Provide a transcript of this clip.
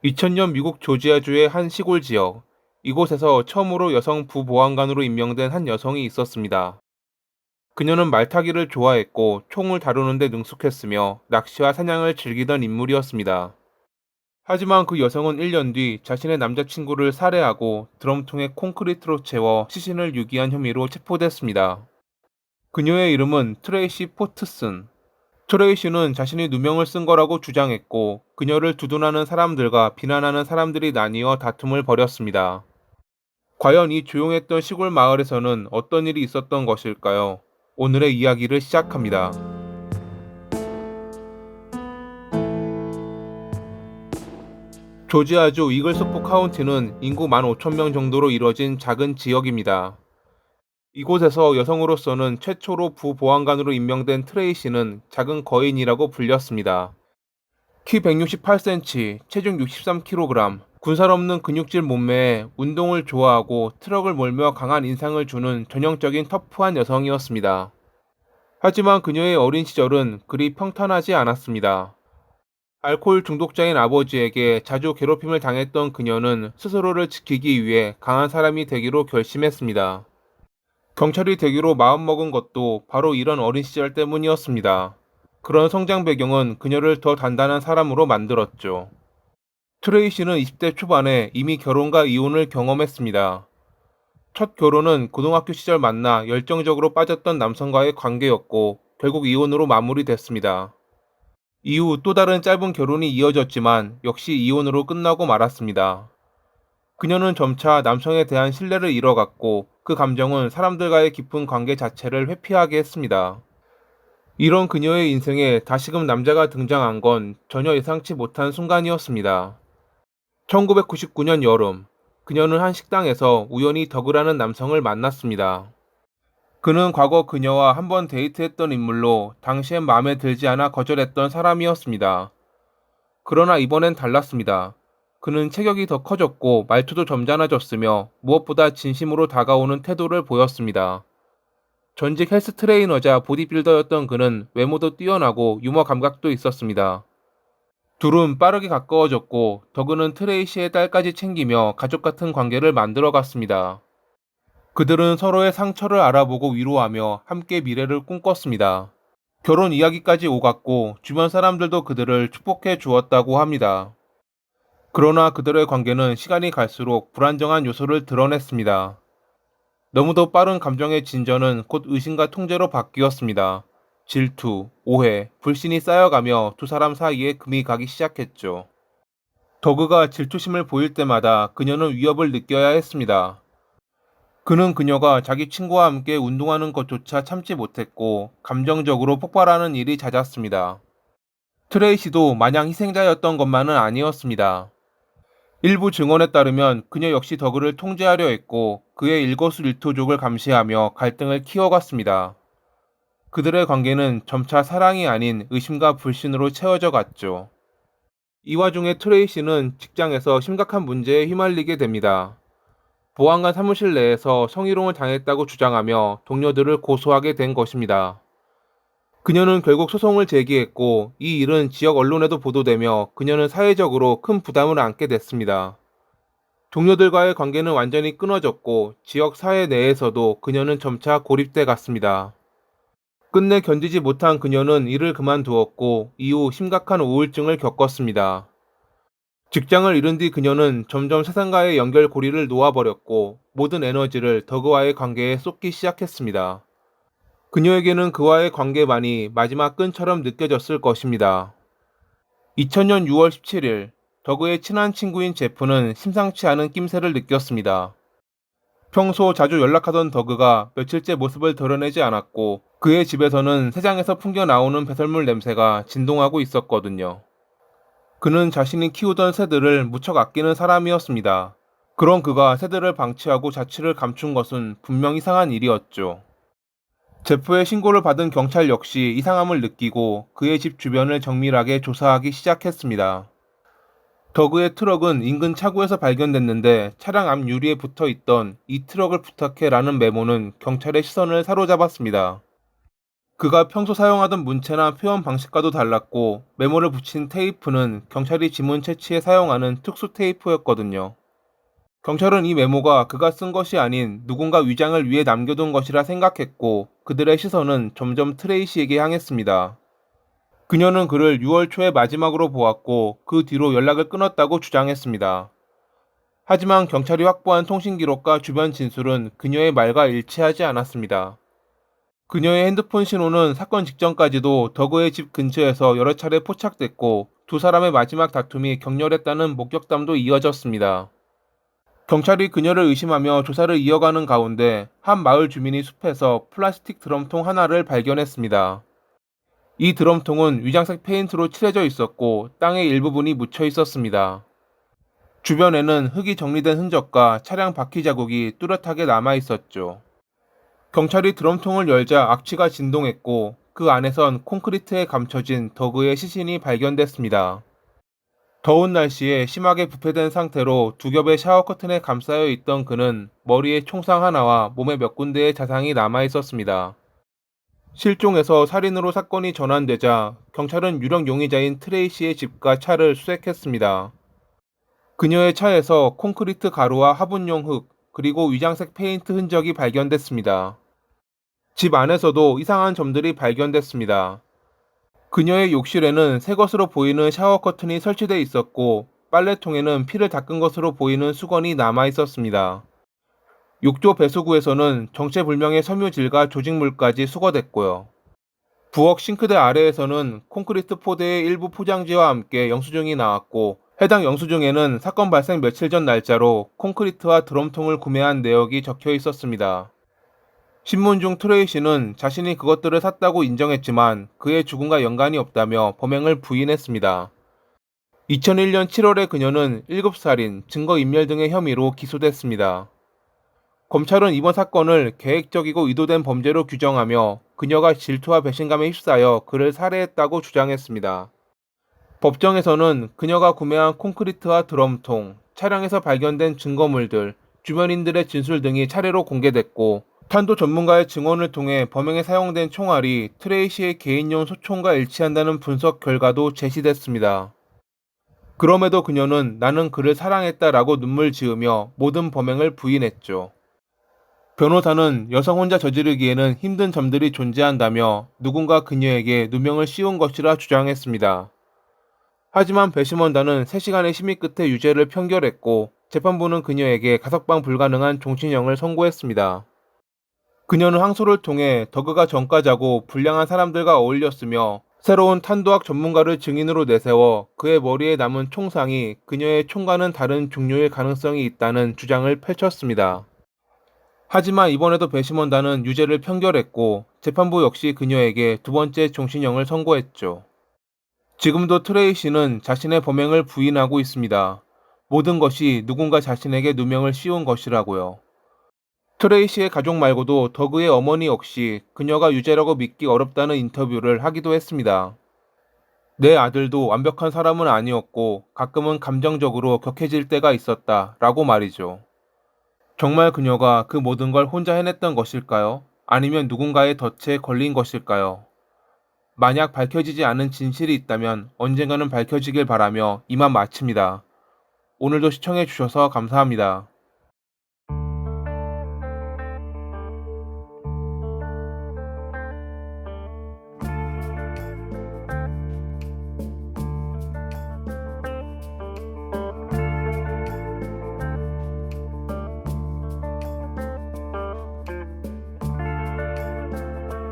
2000년 미국 조지아주의 한 시골 지역, 이곳에서 처음으로 여성 부보안관으로 임명된 한 여성이 있었습니다. 그녀는 말타기를 좋아했고 총을 다루는 데 능숙했으며 낚시와 사냥을 즐기던 인물이었습니다. 하지만 그 여성은 1년 뒤 자신의 남자친구를 살해하고 드럼통에 콘크리트로 채워 시신을 유기한 혐의로 체포됐습니다. 그녀의 이름은 트레이시 포트슨. 트레이시는 자신이 누명을 쓴 거라고 주장했고, 그녀를 두둔하는 사람들과 비난하는 사람들이 나뉘어 다툼을 벌였습니다. 과연 이 조용했던 시골 마을에서는 어떤 일이 있었던 것일까요? 오늘의 이야기를 시작합니다. 조지아주 이글스포 카운티는 인구 15,000명 정도로 이뤄진 작은 지역입니다. 이곳에서 여성으로서는 최초로 부보안관으로 임명된 트레이시는 작은 거인이라고 불렸습니다. 키 168cm, 체중 63kg, 군살 없는 근육질 몸매에 운동을 좋아하고 트럭을 몰며 강한 인상을 주는 전형적인 터프한 여성이었습니다. 하지만 그녀의 어린 시절은 그리 평탄하지 않았습니다. 알코올 중독자인 아버지에게 자주 괴롭힘을 당했던 그녀는 스스로를 지키기 위해 강한 사람이 되기로 결심했습니다. 경찰이 되기로 마음먹은 것도 바로 이런 어린 시절 때문이었습니다. 그런 성장 배경은 그녀를 더 단단한 사람으로 만들었죠. 트레이시는 20대 초반에 이미 결혼과 이혼을 경험했습니다. 첫 결혼은 고등학교 시절 만나 열정적으로 빠졌던 남성과의 관계였고 결국 이혼으로 마무리됐습니다. 이후 또 다른 짧은 결혼이 이어졌지만 역시 이혼으로 끝나고 말았습니다. 그녀는 점차 남성에 대한 신뢰를 잃어갔고 그 감정은 사람들과의 깊은 관계 자체를 회피하게 했습니다. 이런 그녀의 인생에 다시금 남자가 등장한 건 전혀 예상치 못한 순간이었습니다. 1999년 여름, 그녀는 한 식당에서 우연히 덕이라는 남성을 만났습니다. 그는 과거 그녀와 한번 데이트했던 인물로 당시엔 마음에 들지 않아 거절했던 사람이었습니다. 그러나 이번엔 달랐습니다. 그는 체격이 더 커졌고 말투도 점잖아졌으며 무엇보다 진심으로 다가오는 태도를 보였습니다. 전직 헬스 트레이너자 보디빌더였던 그는 외모도 뛰어나고 유머 감각도 있었습니다. 둘은 빠르게 가까워졌고 더그는 트레이시의 딸까지 챙기며 가족 같은 관계를 만들어갔습니다. 그들은 서로의 상처를 알아보고 위로하며 함께 미래를 꿈꿨습니다. 결혼 이야기까지 오갔고 주변 사람들도 그들을 축복해 주었다고 합니다. 그러나 그들의 관계는 시간이 갈수록 불안정한 요소를 드러냈습니다. 너무도 빠른 감정의 진전은 곧 의심과 통제로 바뀌었습니다. 질투, 오해, 불신이 쌓여가며 두 사람 사이에 금이 가기 시작했죠. 더그가 질투심을 보일 때마다 그녀는 위협을 느껴야 했습니다. 그는 그녀가 자기 친구와 함께 운동하는 것조차 참지 못했고 감정적으로 폭발하는 일이 잦았습니다. 트레이시도 마냥 희생자였던 것만은 아니었습니다. 일부 증언에 따르면 그녀 역시 더그를 통제하려 했고 그의 일거수일투족을 감시하며 갈등을 키워갔습니다. 그들의 관계는 점차 사랑이 아닌 의심과 불신으로 채워져 갔죠. 이 와중에 트레이시는 직장에서 심각한 문제에 휘말리게 됩니다. 보안관 사무실 내에서 성희롱을 당했다고 주장하며 동료들을 고소하게 된 것입니다. 그녀는 결국 소송을 제기했고 이 일은 지역 언론에도 보도되며 그녀는 사회적으로 큰 부담을 안게 됐습니다. 동료들과의 관계는 완전히 끊어졌고 지역 사회 내에서도 그녀는 점차 고립돼 갔습니다. 끝내 견디지 못한 그녀는 일을 그만두었고 이후 심각한 우울증을 겪었습니다. 직장을 잃은 뒤 그녀는 점점 세상과의 연결고리를 놓아버렸고 모든 에너지를 더그와의 관계에 쏟기 시작했습니다. 그녀에게는 그와의 관계만이 마지막 끈처럼 느껴졌을 것입니다. 2000년 6월 17일, 더그의 친한 친구인 제프는 심상치 않은 낌새를 느꼈습니다. 평소 자주 연락하던 더그가 며칠째 모습을 드러내지 않았고 그의 집에서는 새장에서 풍겨 나오는 배설물 냄새가 진동하고 있었거든요. 그는 자신이 키우던 새들을 무척 아끼는 사람이었습니다. 그런 그가 새들을 방치하고 자취를 감춘 것은 분명 이상한 일이었죠. 제프의 신고를 받은 경찰 역시 이상함을 느끼고 그의 집 주변을 정밀하게 조사하기 시작했습니다. 더그의 트럭은 인근 차고에서 발견됐는데 차량 앞 유리에 붙어 있던 "이 트럭을 부탁해" 라는 메모는 경찰의 시선을 사로잡았습니다. 그가 평소 사용하던 문체나 표현 방식과도 달랐고 메모를 붙인 테이프는 경찰이 지문 채취에 사용하는 특수 테이프였거든요. 경찰은 이 메모가 그가 쓴 것이 아닌 누군가 위장을 위해 남겨둔 것이라 생각했고 그들의 시선은 점점 트레이시에게 향했습니다. 그녀는 그를 6월 초에 마지막으로 보았고 그 뒤로 연락을 끊었다고 주장했습니다. 하지만 경찰이 확보한 통신 기록과 주변 진술은 그녀의 말과 일치하지 않았습니다. 그녀의 핸드폰 신호는 사건 직전까지도 더그의 집 근처에서 여러 차례 포착됐고 두 사람의 마지막 다툼이 격렬했다는 목격담도 이어졌습니다. 경찰이 그녀를 의심하며 조사를 이어가는 가운데 한 마을 주민이 숲에서 플라스틱 드럼통 하나를 발견했습니다. 이 드럼통은 위장색 페인트로 칠해져 있었고 땅의 일부분이 묻혀 있었습니다. 주변에는 흙이 정리된 흔적과 차량 바퀴 자국이 뚜렷하게 남아 있었죠. 경찰이 드럼통을 열자 악취가 진동했고 그 안에선 콘크리트에 감춰진 더그의 시신이 발견됐습니다. 더운 날씨에 심하게 부패된 상태로 두 겹의 샤워 커튼에 감싸여 있던 그는 머리에 총상 하나와 몸에 몇 군데의 자상이 남아 있었습니다. 실종해서 살인으로 사건이 전환되자 경찰은 유력 용의자인 트레이시의 집과 차를 수색했습니다. 그녀의 차에서 콘크리트 가루와 화분용 흙, 그리고 위장색 페인트 흔적이 발견됐습니다. 집 안에서도 이상한 점들이 발견됐습니다. 그녀의 욕실에는 새 것으로 보이는 샤워 커튼이 설치돼 있었고 빨래통에는 피를 닦은 것으로 보이는 수건이 남아 있었습니다. 욕조 배수구에서는 정체불명의 섬유질과 조직물까지 수거됐고요. 부엌 싱크대 아래에서는 콘크리트 포대의 일부 포장지와 함께 영수증이 나왔고 해당 영수증에는 사건 발생 며칠 전 날짜로 콘크리트와 드럼통을 구매한 내역이 적혀 있었습니다. 신문 중 트레이시는 자신이 그것들을 샀다고 인정했지만 그의 죽음과 연관이 없다며 범행을 부인했습니다. 2001년 7월에 그녀는 7살인, 증거인멸 등의 혐의로 기소됐습니다. 검찰은 이번 사건을 계획적이고 의도된 범죄로 규정하며 그녀가 질투와 배신감에 휩싸여 그를 살해했다고 주장했습니다. 법정에서는 그녀가 구매한 콘크리트와 드럼통, 차량에서 발견된 증거물들, 주변인들의 진술 등이 차례로 공개됐고 탄도 전문가의 증언을 통해 범행에 사용된 총알이 트레이시의 개인용 소총과 일치한다는 분석 결과도 제시됐습니다. 그럼에도 그녀는 나는 그를 사랑했다라고 눈물 지으며 모든 범행을 부인했죠. 변호사는 여성 혼자 저지르기에는 힘든 점들이 존재한다며 누군가 그녀에게 누명을 씌운 것이라 주장했습니다. 하지만 배심원단은 3시간의 심의 끝에 유죄를 판결했고 재판부는 그녀에게 가석방 불가능한 종신형을 선고했습니다. 그녀는 항소를 통해 더그가 전과자고 불량한 사람들과 어울렸으며 새로운 탄도학 전문가를 증인으로 내세워 그의 머리에 남은 총상이 그녀의 총과는 다른 종류일 가능성이 있다는 주장을 펼쳤습니다. 하지만 이번에도 배심원단은 유죄를 판결했고 재판부 역시 그녀에게 두 번째 종신형을 선고했죠. 지금도 트레이시는 자신의 범행을 부인하고 있습니다. 모든 것이 누군가 자신에게 누명을 씌운 것이라고요. 트레이시의 가족 말고도 더그의 어머니 역시 그녀가 유죄라고 믿기 어렵다는 인터뷰를 하기도 했습니다. 내 아들도 완벽한 사람은 아니었고 가끔은 감정적으로 격해질 때가 있었다 라고 말이죠. 정말 그녀가 그 모든 걸 혼자 해냈던 것일까요? 아니면 누군가의 덫에 걸린 것일까요? 만약 밝혀지지 않은 진실이 있다면 언젠가는 밝혀지길 바라며 이만 마칩니다. 오늘도 시청해주셔서 감사합니다.